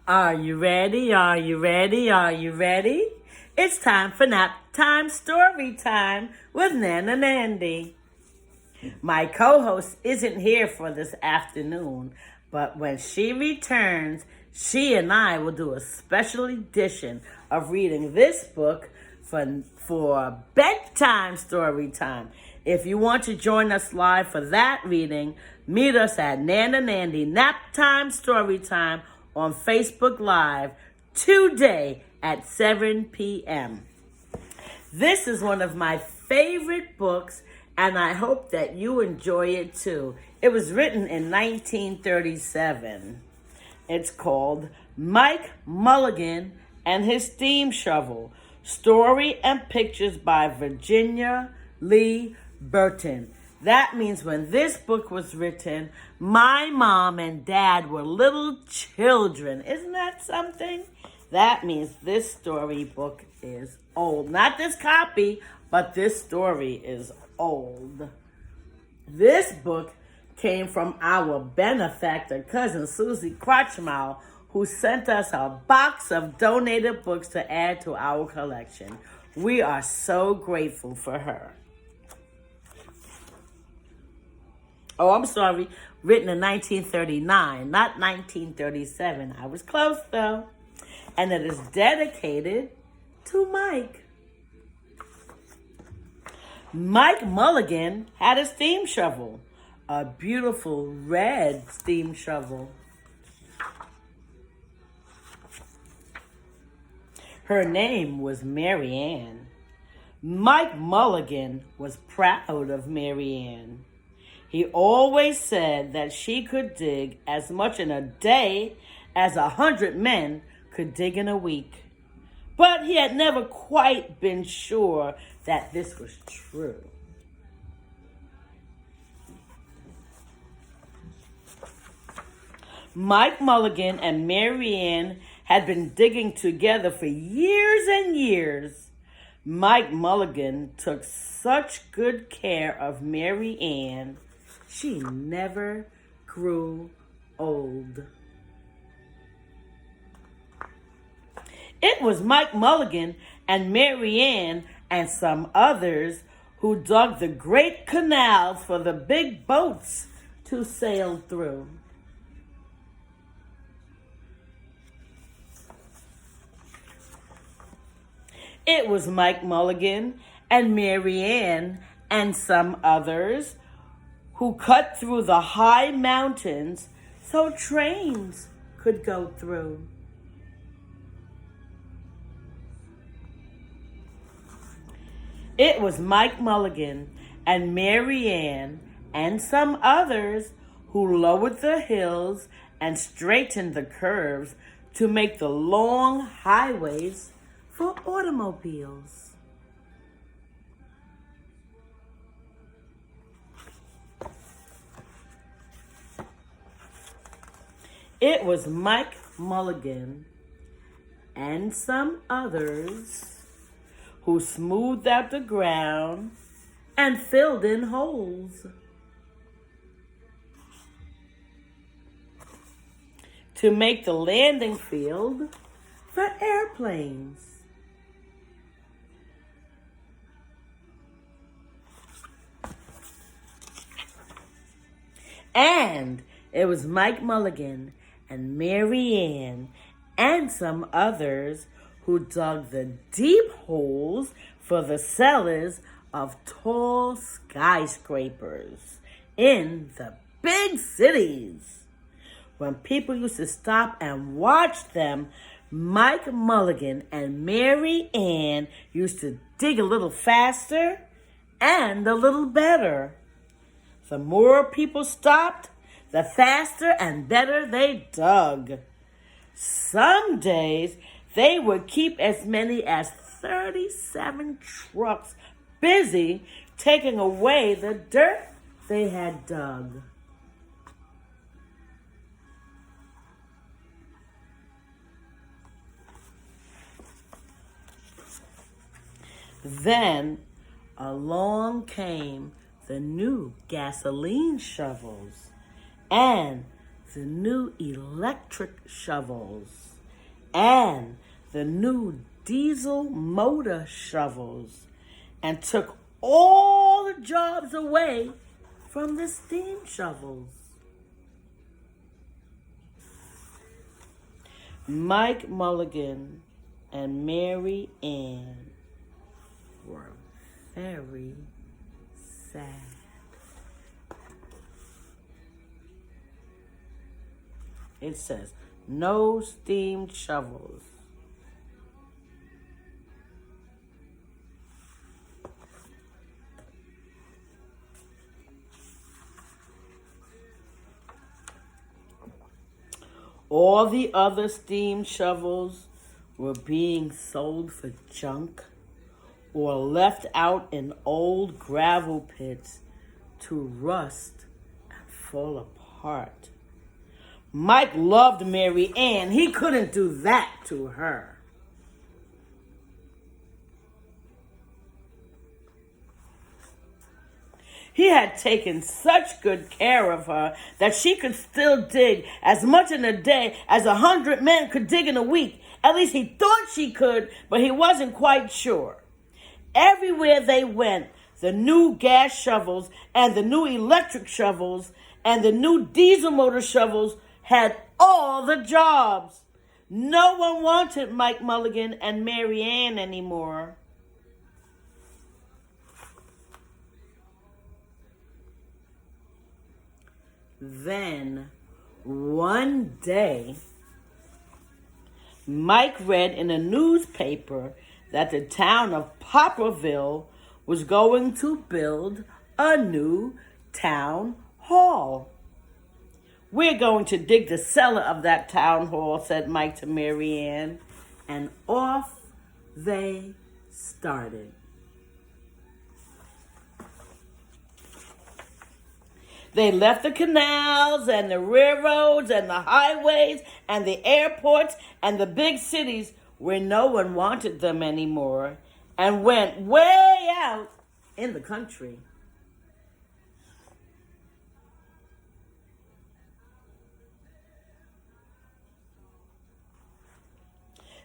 Are you ready? Are you ready? Are you ready? It's time for nap time story time with Nana Nandy. My co-host isn't here for this afternoon, but when she returns, she and I will do a special edition of reading this book for bedtime story time. If you want to join us live for that reading, meet us at Nana Nandy Nap Time Story Time on Facebook Live today at 7 p.m. This is one of my favorite books, and I hope that you enjoy it too. It was written in 1937. It's called Mike Mulligan and His Steam Shovel, Story and Pictures by Virginia Lee Burton. That means when this book was written, my mom and dad were little children. Isn't that something? That means this storybook is old. Not this copy, but this story is old. This book came from our benefactor, cousin Susie Crotchmile, who sent us a box of donated books to add to our collection. We are so grateful for her. Oh, I'm sorry, written in 1939, not 1937. I was close, though. And it is dedicated to Mike. Mike Mulligan had a steam shovel, a beautiful red steam shovel. Her name was Mary Ann. Mike Mulligan was proud of Mary Ann. He always said that she could dig as much in a day as 100 men could dig in a week. But he had never quite been sure that this was true. Mike Mulligan and Mary Ann had been digging together for years and years. Mike Mulligan took such good care of Mary Ann. She never grew old. It was Mike Mulligan and Mary Ann and some others who dug the great canals for the big boats to sail through. It was Mike Mulligan and Mary Ann and some others who cut through the high mountains so trains could go through. It was Mike Mulligan and Mary Ann and some others who lowered the hills and straightened the curves to make the long highways for automobiles. It was Mike Mulligan and some others who smoothed out the ground and filled in holes to make the landing field for airplanes. And it was Mike Mulligan and Mary Ann and some others who dug the deep holes for the cellars of tall skyscrapers in the big cities. When people used to stop and watch them, Mike Mulligan and Mary Ann used to dig a little faster and a little better. The more people stopped, the faster and better they dug. Some days, they would keep as many as 37 trucks busy taking away the dirt they had dug. Then along came the new gasoline shovels and the new electric shovels. and the new diesel motor shovels and took all the jobs away from the steam shovels. Mike Mulligan and Mary Ann were very sad. It says, no steam shovels. All the other steam shovels were being sold for junk or left out in old gravel pits to rust and fall apart. Mike loved Mary Ann. He couldn't do that to her. He had taken such good care of her that she could still dig as much in a day as 100 men could dig in a week. At least he thought she could, but he wasn't quite sure. Everywhere they went, the new gas shovels and the new electric shovels and the new diesel motor shovels had all the jobs. No one wanted Mike Mulligan and Mary Ann anymore. Then, one day, Mike read in a newspaper that the town of Poplarville was going to build a new town hall. We're going to dig the cellar of that town hall, said Mike to Mary Ann, and off they started. They left the canals and the railroads and the highways and the airports and the big cities where no one wanted them anymore and went way out in the country.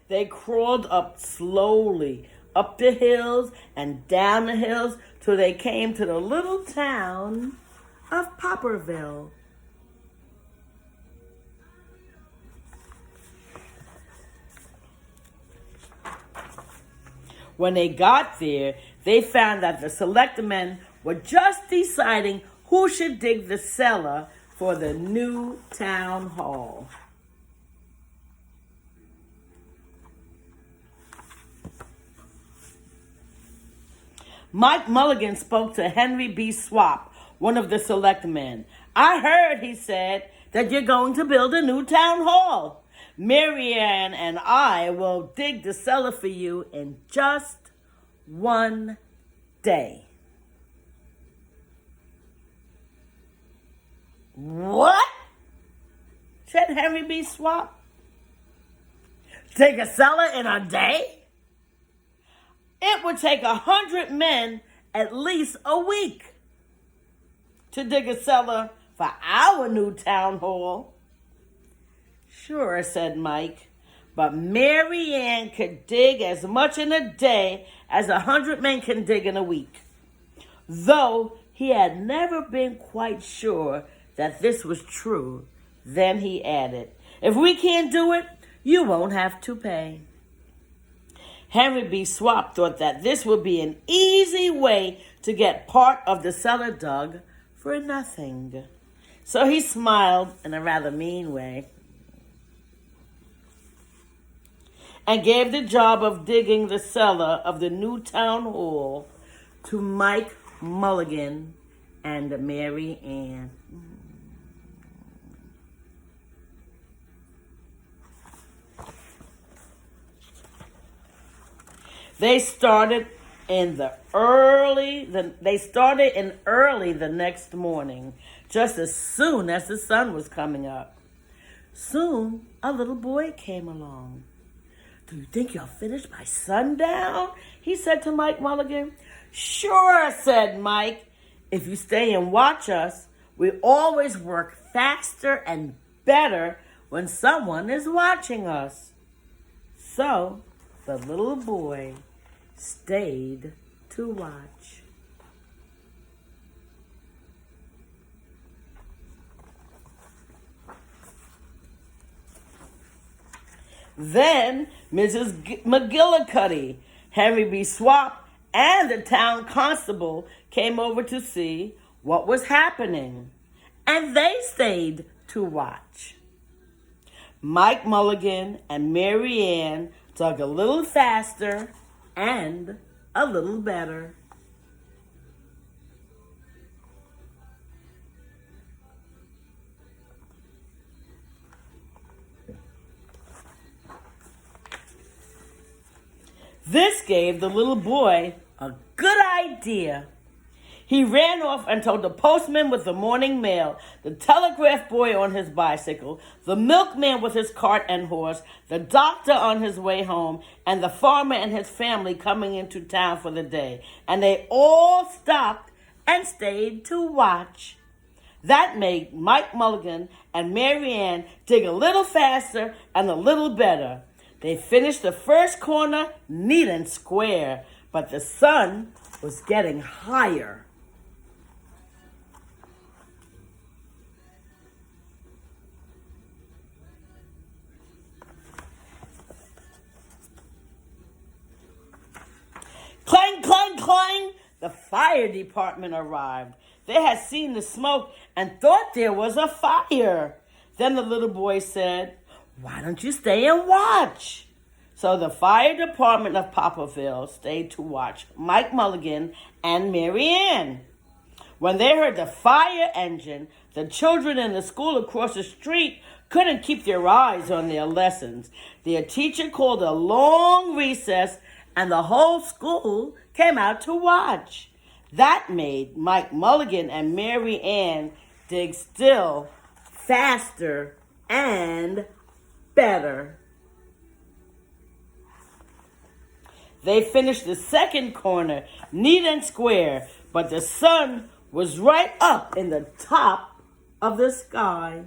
They crawled up slowly, up the hills and down the hills till they came to the little town of Poplarville. When they got there, they found that the selectmen were just deciding who should dig the cellar for the new town hall. Mike Mulligan spoke to Henry B. Swap, one of the selectmen. I heard, he said, that you're going to build a new town hall. Mary Ann and I will dig the cellar for you in just one day. What? Said Henry B. Swap. Dig a cellar in a day? It would take 100 men at least a week to dig a cellar for our new town hall. Sure, said Mike, but Mary Ann could dig as much in a day as 100 men can dig in a week. Though he had never been quite sure that this was true, then he added, if we can't do it, you won't have to pay. Henry B. Swap thought that this would be an easy way to get part of the cellar dug for nothing. So he smiled in a rather mean way and gave the job of digging the cellar of the new town hall to Mike Mulligan and Mary Ann. They started early the next morning, just as soon as the sun was coming up. Soon, a little boy came along. Do you think you'll finish by sundown? He said to Mike Mulligan. Sure, said Mike. If you stay and watch us, we always work faster and better when someone is watching us. So the little boy stayed to watch. Then Mrs. McGillicuddy, Henry B. Swap, and the town constable came over to see what was happening, and they stayed to watch. Mike Mulligan and Mary Ann dug a little faster and a little better. This gave the little boy a good idea. He ran off and told the postman with the morning mail, the telegraph boy on his bicycle, the milkman with his cart and horse, the doctor on his way home, and the farmer and his family coming into town for the day. And they all stopped and stayed to watch. That made Mike Mulligan and Mary Ann dig a little faster and a little better. They finished the first corner neat and square, but the sun was getting higher. Clang, clang, clang! The fire department arrived. They had seen the smoke and thought there was a fire. Then the little boy said, "Why don't you stay and watch?" So the fire department of Poplarville stayed to watch Mike Mulligan and Mary Ann. When they heard the fire engine, the children in the school across the street couldn't keep their eyes on their lessons. Their teacher called a long recess, and the whole school came out to watch. That made Mike Mulligan and Mary Ann dig still faster and better. They finished the second corner neat and square, but the sun was right up in the top of the sky.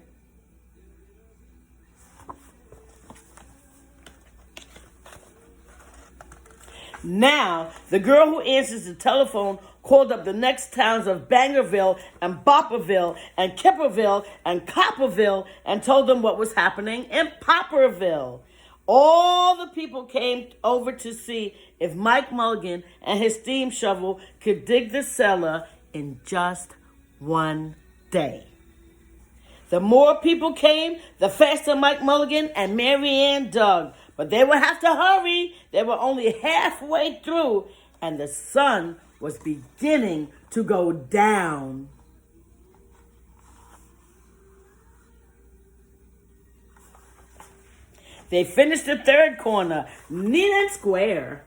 Now, the girl who answers the telephone called up the next towns of Bangerville and Bopperville and Kipperville and Copperville and told them what was happening in Popperville. All the people came over to see if Mike Mulligan and his steam shovel could dig the cellar in just one day. The more people came, the faster Mike Mulligan and Mary Ann dug. But they would have to hurry. They were only halfway through, and the sun was beginning to go down. They finished the third corner, neat and square.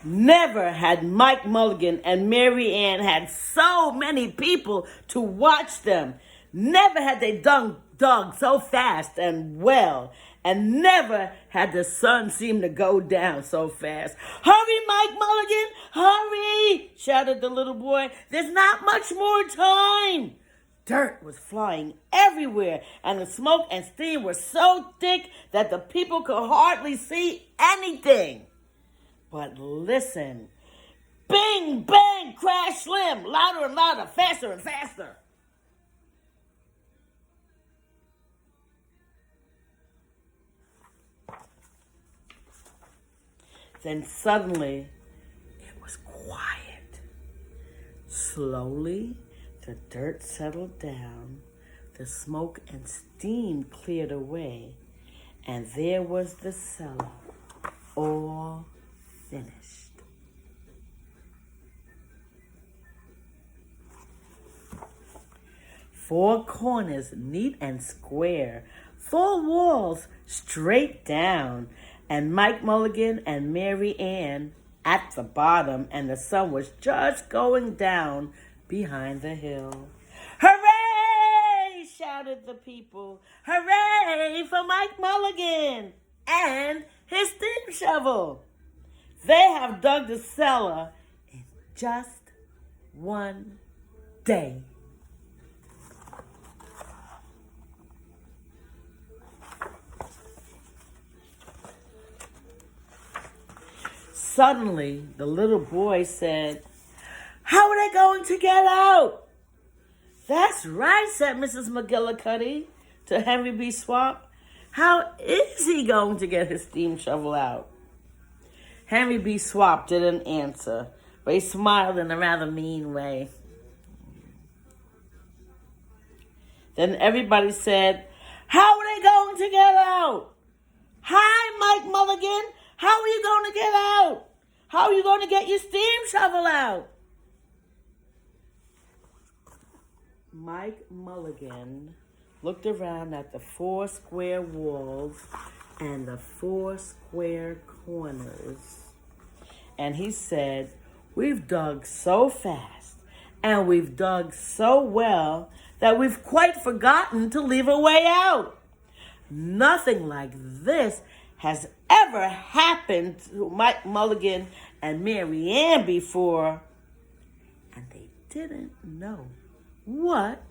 Never had Mike Mulligan and Mary Ann had so many people to watch them. Never had they dug so fast and well. And never had the sun seemed to go down so fast. "Hurry, Mike Mulligan, hurry!" shouted the little boy. "There's not much more time." Dirt was flying everywhere, and the smoke and steam were so thick that the people could hardly see anything. But listen. Bing, bang, crash, slam, louder and louder, faster and faster. Then suddenly, it was quiet. Slowly, the dirt settled down, the smoke and steam cleared away, and there was the cellar, all finished. Four corners neat and square, four walls straight down, and Mike Mulligan and Mary Ann at the bottom, and the sun was just going down behind the hill. "Hooray!" shouted the people. "Hooray for Mike Mulligan and his steam shovel! They have dug the cellar in just one day." Suddenly, the little boy said, "How are they going to get out?" "That's right," said Mrs. McGillicuddy to Henry B. Swap. "How is he going to get his steam shovel out?" Henry B. Swap didn't answer, but he smiled in a rather mean way. Then everybody said, "How are they going to get out?" "Hi, Mike Mulligan. How are you going to get out? How are you going to get your steam shovel out?" Mike Mulligan looked around at the 4 square walls and the 4 square corners, and he said, "We've dug so fast and we've dug so well that we've quite forgotten to leave a way out. Nothing like this has ever happened to Mike Mulligan and Mary Ann before," and they didn't know what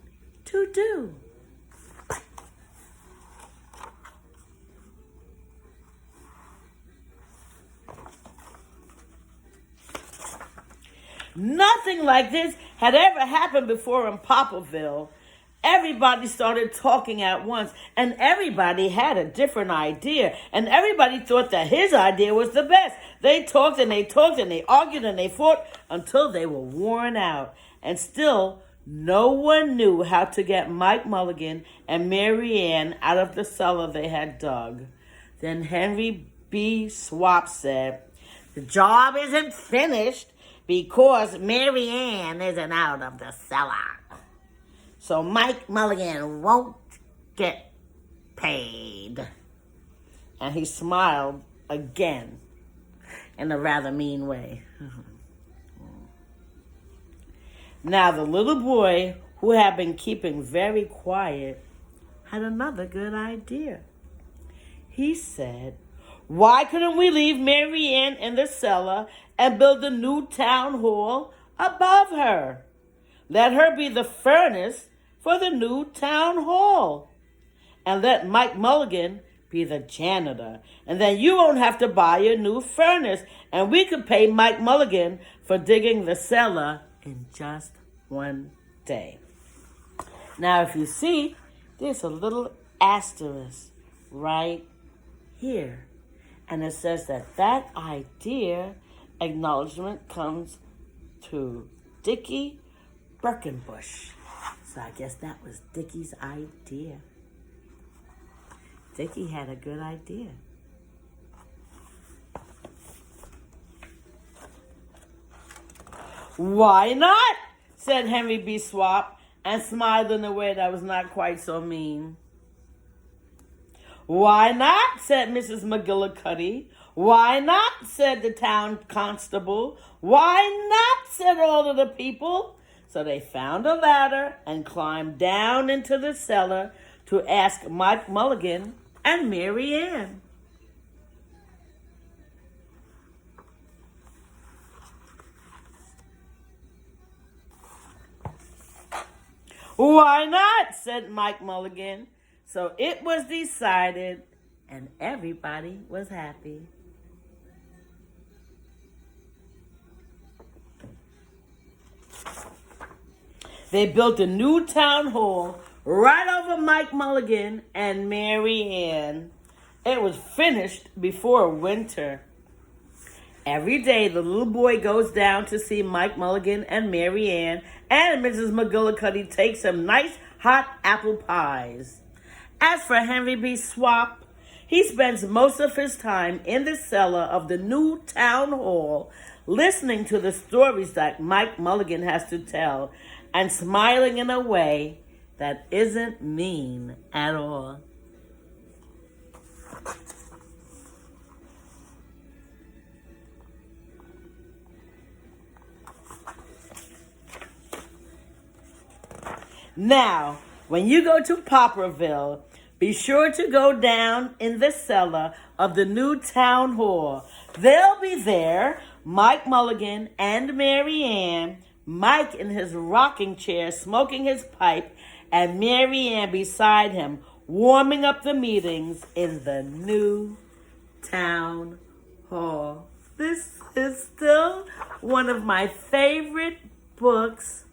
to do. Nothing like this had ever happened before in Poplarville. Everybody started talking at once, and everybody had a different idea, and everybody thought that his idea was the best. They talked and they talked and they argued and they fought until they were worn out, and still no one knew how to get Mike Mulligan and Mary Ann out of the cellar they had dug. Then Henry B. Swap said, "The job isn't finished because Mary Ann isn't out of the cellar. So Mike Mulligan won't get paid." And he smiled again in a rather mean way. Now the little boy, who had been keeping very quiet, had another good idea. He said, "Why couldn't we leave Mary Ann in the cellar and build a new town hall above her? Let her be the furnace for the new town hall. And let Mike Mulligan be the janitor. And then you won't have to buy a new furnace. And we could pay Mike Mulligan for digging the cellar in just one day." Now, if you see, there's a little asterisk right here. And it says that idea acknowledgement comes to Dickie Birkenbush. So I guess that was Dickie's idea. Dickie had a good idea. "Why not?" said Henry B. Swap, and smiled in a way that was not quite so mean. "Why not?" said Mrs. McGillicuddy. "Why not?" said the town constable. "Why not?" said all of the people. So they found a ladder and climbed down into the cellar to ask Mike Mulligan and Mary Ann. "Why not?" said Mike Mulligan. So it was decided, and everybody was happy. They built a new town hall right over Mike Mulligan and Mary Ann. It was finished before winter. Every day, the little boy goes down to see Mike Mulligan and Mary Ann, and Mrs. McGillicuddy takes some nice hot apple pies. As for Henry B. Swap, he spends most of his time in the cellar of the new town hall, listening to the stories that Mike Mulligan has to tell, and smiling in a way that isn't mean at all. Now, when you go to Poplarville, be sure to go down in the cellar of the new town hall. They'll be there, Mike Mulligan and Mary Ann, Mike in his rocking chair smoking his pipe, and Mary Ann beside him warming up the meetings in the new town hall. This is still one of my favorite books.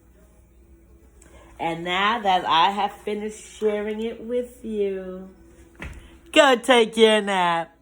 And now that I have finished sharing it with you, go take your nap.